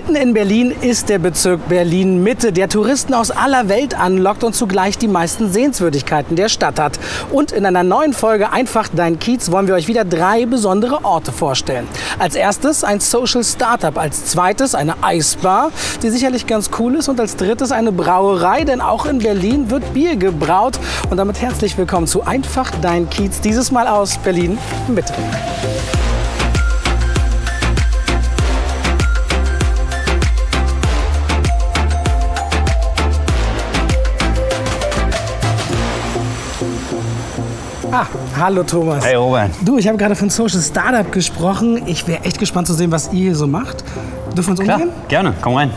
Mitten in Berlin ist der Bezirk Berlin-Mitte, der Touristen aus aller Welt anlockt und zugleich die meisten Sehenswürdigkeiten der Stadt hat. Und in einer neuen Folge Einfach dein Kiez wollen wir euch wieder 3 besondere Orte vorstellen. Als erstes ein Social Startup, als zweites eine Eisbar, die sicherlich ganz cool ist, und als drittes eine Brauerei, denn auch in Berlin wird Bier gebraut. Und damit herzlich willkommen zu Einfach dein Kiez, dieses Mal aus Berlin-Mitte. Hallo Thomas. Hey Robert. Du, ich habe gerade von Social Startup gesprochen. Ich wäre echt gespannt zu sehen, was ihr hier so macht. Dürfen wir uns umgehen? Gerne, komm rein.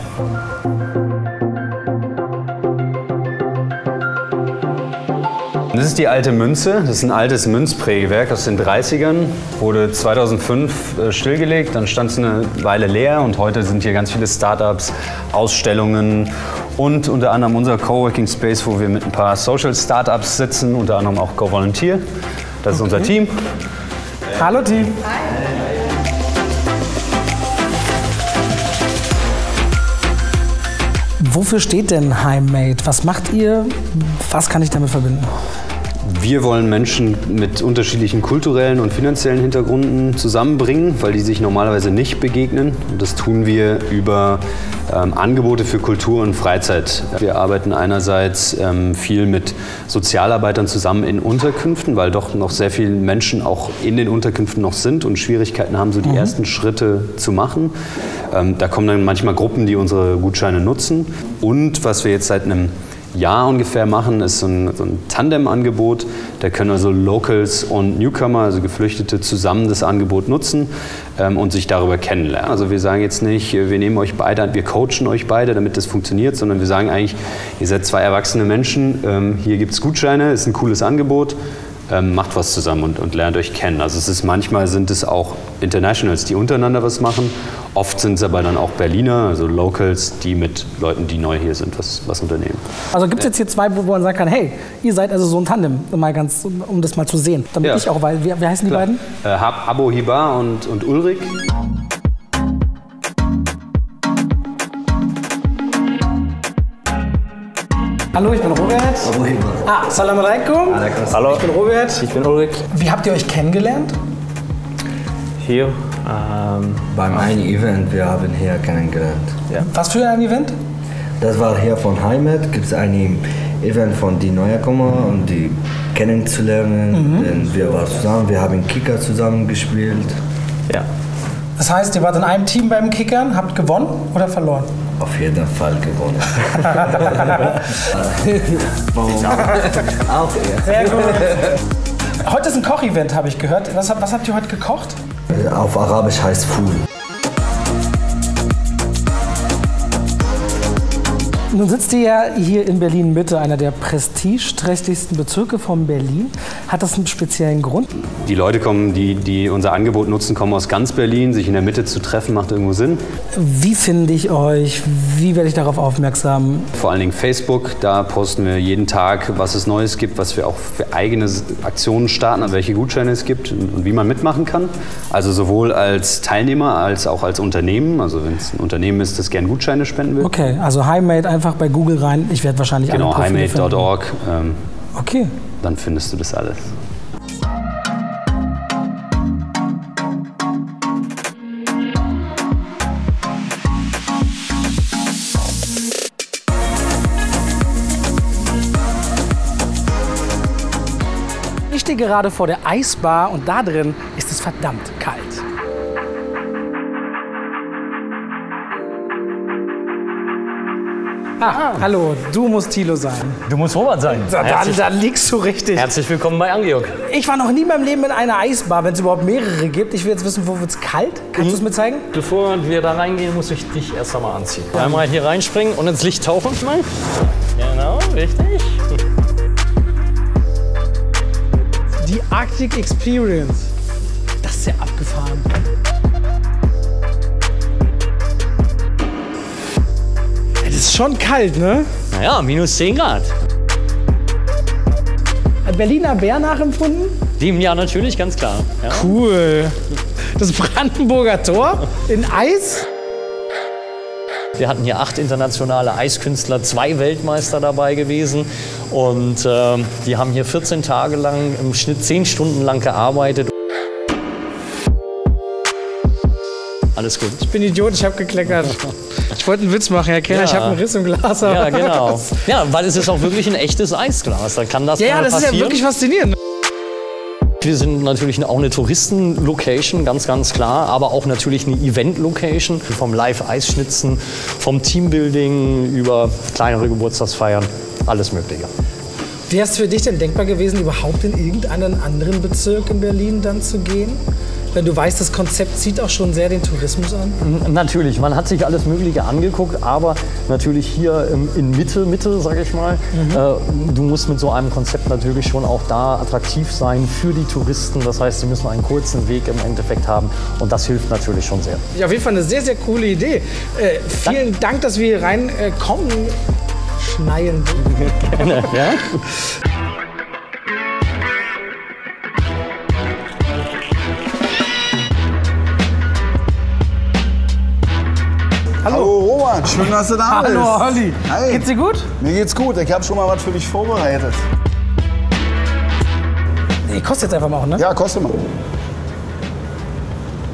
Das ist die Alte Münze. Das ist ein altes Münzprägewerk aus den 30ern. Wurde 2005 stillgelegt, dann stand es eine Weile leer und heute sind hier ganz viele Startups, Ausstellungen und unter anderem unser Coworking Space, wo wir mit ein paar Social Startups sitzen, unter anderem auch Go Volunteer. Das ist unser Team. Hallo Team. Hi. Wofür steht denn Hi-Made? Was macht ihr? Was kann ich damit verbinden? Wir wollen Menschen mit unterschiedlichen kulturellen und finanziellen Hintergründen zusammenbringen, weil die sich normalerweise nicht begegnen. Und das tun wir über Angebote für Kultur und Freizeit. Wir arbeiten einerseits viel mit Sozialarbeitern zusammen in Unterkünften, weil doch noch sehr viele Menschen auch in den Unterkünften noch sind und Schwierigkeiten haben, so die ersten Schritte zu machen. Da kommen dann manchmal Gruppen, die unsere Gutscheine nutzen. Und was wir jetzt seit einem Jahr ungefähr machen, ist so ein Tandem-Angebot. Da können also Locals und Newcomer, also Geflüchtete, zusammen das Angebot nutzen und sich darüber kennenlernen. Also wir sagen jetzt nicht, wir nehmen euch beide, wir coachen euch beide, damit das funktioniert, sondern wir sagen eigentlich, ihr seid 2 erwachsene Menschen, hier gibt es Gutscheine, ist ein cooles Angebot. Macht was zusammen und lernt euch kennen. Also manchmal sind es auch Internationals, die untereinander was machen. Oft sind es aber dann auch Berliner, also Locals, die mit Leuten, die neu hier sind, was unternehmen. Also gibt es jetzt hier 2, wo man sagen kann, hey, ihr seid also so ein Tandem, mal ganz, um das mal zu sehen. Damit ich auch weiß, wie heißen die beiden? Abo Hibar und Ulrich. Hallo, ich bin Robert. Salam alaikum. Hallo. Ich bin Robert. Ich bin Ulrich. Wie habt ihr euch kennengelernt? Hier. Beim einen Event, wir haben hier kennengelernt. Ja. Was für ein Event? Das war hier von Hi-Made, gibt es ein Event von die Neuerkommer, um die kennenzulernen. Denn wir waren zusammen, wir haben Kicker zusammen gespielt. Ja. Das heißt, ihr wart in einem Team beim Kickern, habt gewonnen oder verloren? Auf jeden Fall gewonnen. Auch er. Sehr gut. Heute ist ein Kochevent, habe ich gehört. Was habt ihr heute gekocht? Auf Arabisch heißt Fool. Nun sitzt ihr ja hier in Berlin-Mitte, einer der prestigeträchtigsten Bezirke von Berlin. Hat das einen speziellen Grund? Die Leute kommen, die unser Angebot nutzen, kommen aus ganz Berlin. Sich in der Mitte zu treffen, macht irgendwo Sinn. Wie finde ich euch? Wie werde ich darauf aufmerksam? Vor allen Dingen Facebook, da posten wir jeden Tag, was es Neues gibt, was wir auch für eigene Aktionen starten, welche Gutscheine es gibt und wie man mitmachen kann. Also sowohl als Teilnehmer als auch als Unternehmen. Also wenn es ein Unternehmen ist, das gern Gutscheine spenden will. Okay, also Hi-Made einfach bei Google rein. Ich werde wahrscheinlich alle Profile finden. Hi-Made.org. Okay. Dann findest du das alles. Ich stehe gerade vor der Eisbar und da drin ist es verdammt kalt. Hallo, du musst Thilo sein. Du musst Robert sein. Da liegst du richtig. Herzlich willkommen bei Angeorg. Ich war noch nie in meinem Leben in einer Eisbar, wenn es überhaupt mehrere gibt. Ich will jetzt wissen, wo wird es kalt? Kannst du es mir zeigen? Bevor wir da reingehen, muss ich dich erst einmal anziehen. Einmal hier reinspringen und ins Licht tauchen. Mal. Genau, richtig. Die Arctic Experience. Das ist ja abgefahren. Das ist schon kalt, ne? Naja, minus 10 Grad. Hat Berliner Bär nachempfunden? Dem ja natürlich, ganz klar. Ja. Cool. Das Brandenburger Tor in Eis? Wir hatten hier 8 internationale Eiskünstler, 2 Weltmeister dabei gewesen. Und die haben hier 14 Tage lang, im Schnitt 10 Stunden lang gearbeitet. Alles gut. Ich bin Idiot, ich habe gekleckert. Ich wollte einen Witz machen, Herr Kellner, Ja. ich habe einen Riss im Glas. Aber Ja, genau. Ja, weil es ist auch wirklich ein echtes Eisglas. Da kann das ja, mal das ist passieren. ja wirklich faszinierend. Wir sind natürlich auch eine Touristen-Location, ganz, ganz klar, aber auch natürlich eine Event-Location. Vom Live-Eisschnitzen, vom Teambuilding über kleinere Geburtstagsfeiern, alles Mögliche. Wäre es für dich denn denkbar gewesen, überhaupt in irgendeinen anderen Bezirk in Berlin dann zu gehen? Wenn du weißt, das Konzept zieht auch schon sehr den Tourismus an? Natürlich, man hat sich alles Mögliche angeguckt, aber natürlich hier in Mitte, sage ich mal. Du musst mit so einem Konzept natürlich schon auch da attraktiv sein für die Touristen. Das heißt, sie müssen einen kurzen Weg im Endeffekt haben und das hilft natürlich schon sehr. Ja, auf jeden Fall eine sehr, sehr coole Idee. Vielen Dank, dass wir hier reinkommen. Schneien. Gerne, ja? Hallo Robert, schön, dass du da bist. Hallo Olli. Hi. Geht's dir gut? Mir geht's gut, ich habe schon mal was für dich vorbereitet. Nee, kostet jetzt einfach mal auch, ne? Ja, kostet mal.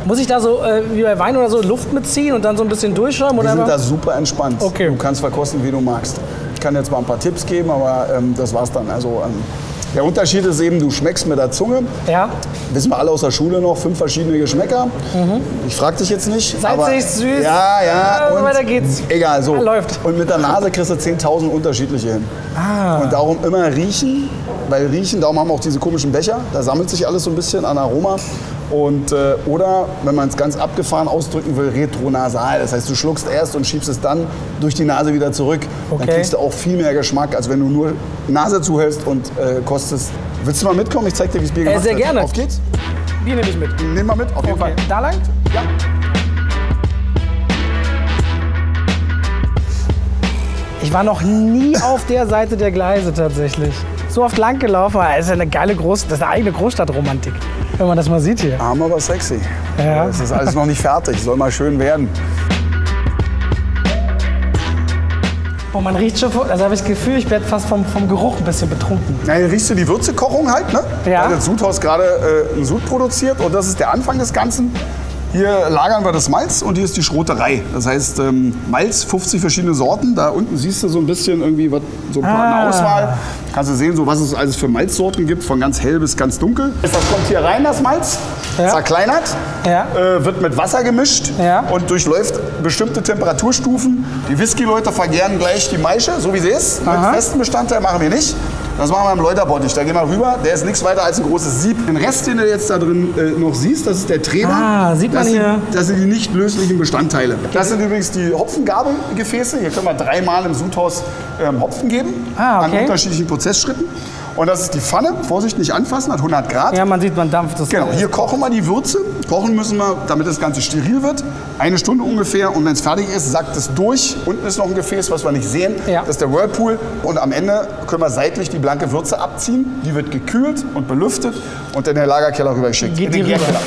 Muss ich da so wie bei Wein oder so Luft mitziehen und dann so ein bisschen durchschäumen? Wir Oder sind einfach? da super entspannt. Okay. Du kannst verkosten, wie du magst. Ich kann jetzt mal ein paar Tipps geben, aber das war's dann. Also, der Unterschied ist eben, du schmeckst mit der Zunge. Ja. Wissen wir alle aus der Schule noch, 5 verschiedene Geschmäcker. Ich frag dich jetzt nicht. Salzig, aber süß. Ja, und und weiter geht's. Egal, so. Ja, läuft. Und mit der Nase kriegst du 10.000 unterschiedliche hin. Und darum immer riechen, weil riechen, darum haben wir auch diese komischen Becher. Da sammelt sich alles so ein bisschen an Aroma. Und, oder, wenn man es ganz abgefahren ausdrücken will, retronasal. Das heißt, du schluckst erst und schiebst es dann durch die Nase wieder zurück. Okay. Dann kriegst du auch viel mehr Geschmack, als wenn du nur Nase zuhältst und kostest. Willst du mal mitkommen? Ich zeig dir, wie das Bier gemacht sehr wird. gerne. Auf geht's? Bier nehme ich mit. Nimm mal mit, auf jeden Fall. Da lang? Ja. Ich war noch nie auf der Seite der Gleise tatsächlich. So oft lang gelaufen, aber es ist eine geile das ist eine eigene Großstadtromantik, wenn man das mal sieht hier. Arm, aber sexy. Ja. Es ist alles noch nicht fertig, soll mal schön werden. Oh, man riecht schon, also habe ich das Gefühl, ich werde fast vom Geruch ein bisschen betrunken. Na, hier riechst du die Würzekochung halt, ne? Ja. Da hat das Sudhaus gerade einen Sud produziert und das ist der Anfang des Ganzen. Hier lagern wir das Malz und hier ist die Schroterei. Das heißt, Malz, 50 verschiedene Sorten. Da unten siehst du so ein bisschen irgendwie so ein paar eine Auswahl. Kannst du sehen, so was es alles für Malzsorten gibt, von ganz hell bis ganz dunkel. Das kommt hier rein, das Malz, zerkleinert, wird mit Wasser gemischt und durchläuft bestimmte Temperaturstufen. Die Whisky-Leute vergären gleich die Maische, so wie sie ist. Mit festen Bestandteil machen wir nicht. Das machen wir im Läuterbottich. Da gehen wir rüber. Der ist nichts weiter als ein großes Sieb. Den Rest, den du jetzt da drin noch siehst, das ist der Treber. Sieht man hier. Das sind die nicht löslichen Bestandteile. Das sind übrigens die Hopfengabelgefäße. Hier können wir 3-mal im Sudhaus Hopfen geben. An unterschiedlichen Prozessschritten. Und das ist die Pfanne. Vorsicht, nicht anfassen, hat 100 Grad. Ja, man sieht, man dampft das. Genau, hier kochen wir die Würze. Kochen müssen wir, damit das Ganze steril wird. 1 Stunde ungefähr. Und wenn es fertig ist, sackt es durch. Unten ist noch ein Gefäß, was wir nicht sehen. Ja. Das ist der Whirlpool. Und am Ende können wir seitlich die blanke Würze abziehen. Die wird gekühlt und belüftet und in den Lagerkeller rübergeschickt. Geht in den die rüber? Gärkeller.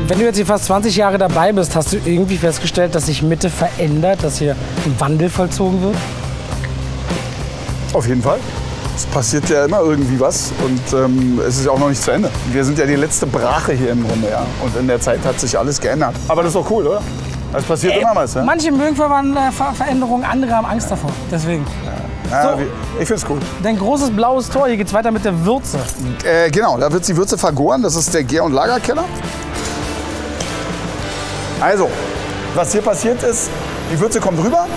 Wenn du jetzt hier fast 20 Jahre dabei bist, hast du irgendwie festgestellt, dass sich Mitte verändert, dass hier ein Wandel vollzogen wird? Auf jeden Fall. Es passiert ja immer irgendwie was und es ist ja auch noch nicht zu Ende. Wir sind ja die letzte Brache hier im Grunde, ja. Und in der Zeit hat sich alles geändert. Aber das ist doch cool, oder? Es passiert immer was, ja? Manche mögen Veränderungen, andere haben Angst davor. Deswegen. Ja, ich find's cool. Dein großes blaues Tor, hier geht's weiter mit der Würze. Genau, da wird die Würze vergoren. Das ist der Gär- und Lagerkeller. Also, was hier passiert ist, die Würze kommt rüber,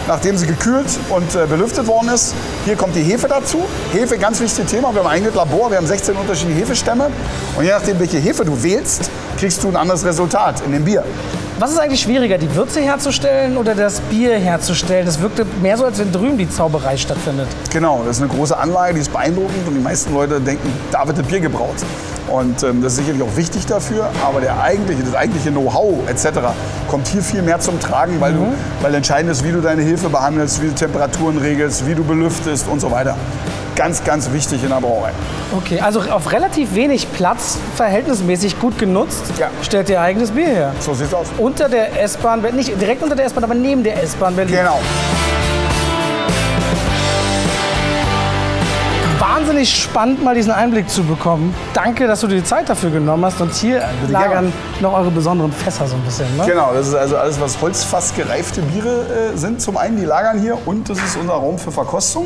nachdem sie gekühlt und belüftet worden ist. Hier kommt die Hefe dazu. Hefe, ganz wichtiges Thema. Wir haben ein eigenes Labor, wir haben 16 unterschiedliche Hefestämme. Und je nachdem, welche Hefe du wählst, kriegst du ein anderes Resultat in dem Bier. Was ist eigentlich schwieriger, die Würze herzustellen oder das Bier herzustellen? Das wirkte mehr so, als wenn drüben die Zauberei stattfindet. Genau, das ist eine große Anlage, die ist beeindruckend und die meisten Leute denken, da wird das Bier gebraut. Und das ist sicherlich auch wichtig dafür, aber das eigentliche Know-how etc. kommt hier viel mehr zum Tragen, weil entscheidend ist, wie du deine Hefe behandelst, wie du Temperaturen regelst, wie du belüftest und so weiter. ganz, ganz wichtig in der Brauerei. Okay, also auf relativ wenig Platz, verhältnismäßig gut genutzt, Ja. stellt ihr eigenes Bier her. So sieht's aus. Unter der S-Bahn, nicht direkt unter der S-Bahn, aber neben der S-Bahn Berlin. Genau. Wahnsinnig spannend, mal diesen Einblick zu bekommen. Danke, dass du dir die Zeit dafür genommen hast. Und hier lagern noch eure besonderen Fässer so ein bisschen. Ne? Genau, das ist also alles, was holzfass gereifte Biere sind. Zum einen, die lagern hier und das ist unser Raum für Verkostung.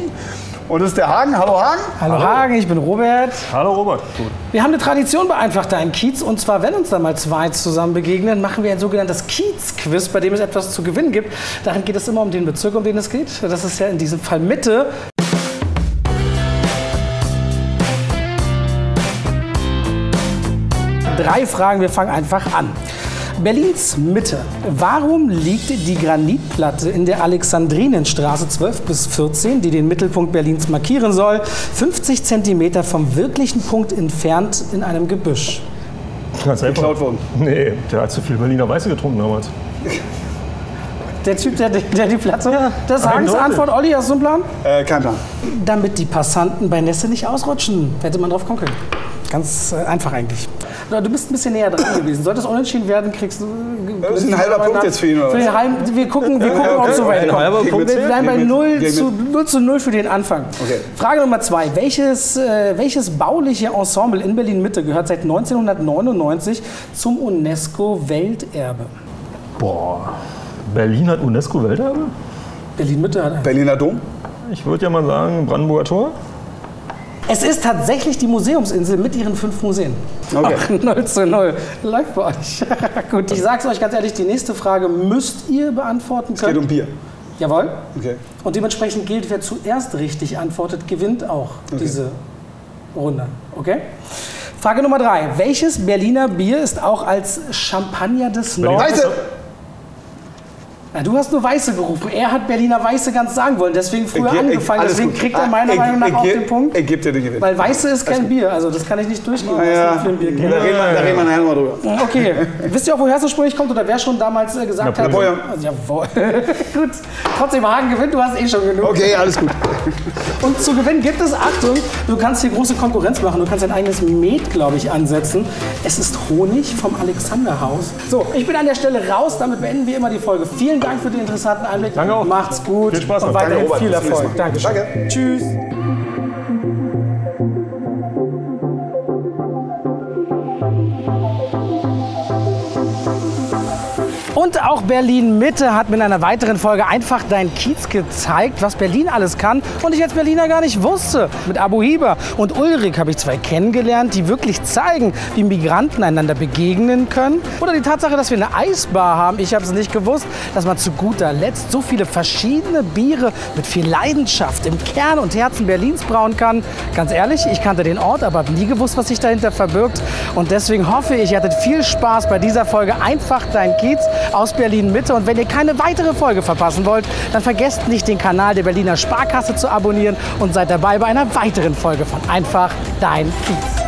Und das ist der Hagen. Hallo Hagen. Hallo Hagen, ich bin Robert. Hallo Robert. Gut. Wir haben eine Tradition bei Einfach Dein Kiez. Und zwar, wenn uns da mal zwei zusammen begegnen, machen wir ein sogenanntes Kiez-Quiz, bei dem es etwas zu gewinnen gibt. Darin geht es immer um den Bezirk, um den es geht. Das ist ja in diesem Fall Mitte. Drei Fragen, wir fangen einfach an. Berlins Mitte. Warum liegt die Granitplatte in der Alexandrinenstraße 12 bis 14, die den Mittelpunkt Berlins markieren soll, 50 cm vom wirklichen Punkt entfernt in einem Gebüsch? Ganz einfach. Geklaut worden. Nee, der hat zu viel Berliner Weiße getrunken damals. Der Typ, der die Platte... Ja, das ist Hagens eindeutig. Antwort. Olli, hast du einen Plan? Kein Plan. Damit die Passanten bei Nässe nicht ausrutschen. Hätte man drauf kommen können. Ganz einfach eigentlich. Du bist ein bisschen näher dran gewesen. Sollte es unentschieden werden, kriegst du... Das ist ein halber Punkt jetzt für ihn, oder für den halben, wir gucken ob es so weit kommt. halber Punkt. Wir bleiben bei Gegen 0 zu 0 für den Anfang. Okay. Frage Nummer 2. Welches bauliche Ensemble in Berlin-Mitte gehört seit 1999 zum UNESCO-Welterbe? Boah, Berlin hat UNESCO-Welterbe? Berlin-Mitte hat... Berliner Dom. Ich würde ja mal sagen Brandenburger Tor. Es ist tatsächlich die Museumsinsel mit ihren 5 Museen. Okay. Ach, 0 zu 0. Läuft bei euch. Gut, ich sag's euch ganz ehrlich, die nächste Frage müsst ihr beantworten Es geht können. um Bier. Jawohl. Okay. Und dementsprechend gilt, wer zuerst richtig antwortet, gewinnt auch diese Runde. Okay? Frage Nummer 3. Welches Berliner Bier ist auch als Champagner des Nordens? Weiße. Na, du hast nur Weiße gerufen. Er hat Berliner Weiße ganz sagen wollen, deswegen früher angefangen. alles Deswegen gut. kriegt er meiner Meinung nach auch den Punkt. Er gibt dir den Gewinn. Weil Weiße ist kein Bier, also das kann ich nicht durchgehen. was Ja, ich für ein Bier da kenne. reden wir nachher mal drüber. Okay, wisst ihr auch, woher es ursprünglich kommt oder wer schon damals gesagt hat? Napoleon. Jawohl. Gut, trotzdem Hagen gewinnt, du hast eh schon genug. Okay, alles gut. Und zu gewinnen gibt es, Achtung, du kannst hier große Konkurrenz machen, du kannst dein eigenes Met, glaube ich, ansetzen. Es ist Honig vom Alexanderhaus. So, ich bin an der Stelle raus, damit beenden wir immer die Folge. Vielen Dank für den interessanten Einblick. Danke auch. Macht's gut Viel Spaß und noch. weiterhin Danke, Robert. viel Bis zum Erfolg. nächsten Mal. Dankeschön. Danke. Tschüss. Und auch Berlin-Mitte hat mit einer weiteren Folge Einfach Dein Kiez gezeigt, was Berlin alles kann und ich als Berliner gar nicht wusste. Mit Abu Hieber und Ulrich habe ich zwei kennengelernt, die wirklich zeigen, wie Migranten einander begegnen können. Oder die Tatsache, dass wir eine Eisbar haben. Ich habe es nicht gewusst, dass man zu guter Letzt so viele verschiedene Biere mit viel Leidenschaft im Kern und Herzen Berlins brauen kann. Ganz ehrlich, ich kannte den Ort, aber habe nie gewusst, was sich dahinter verbirgt. Und deswegen hoffe ich, ihr hattet viel Spaß bei dieser Folge Einfach Dein Kiez aus Berlin-Mitte. Und wenn ihr keine weitere Folge verpassen wollt, dann vergesst nicht, den Kanal der Berliner Sparkasse zu abonnieren und seid dabei bei einer weiteren Folge von Einfach Dein Kiez.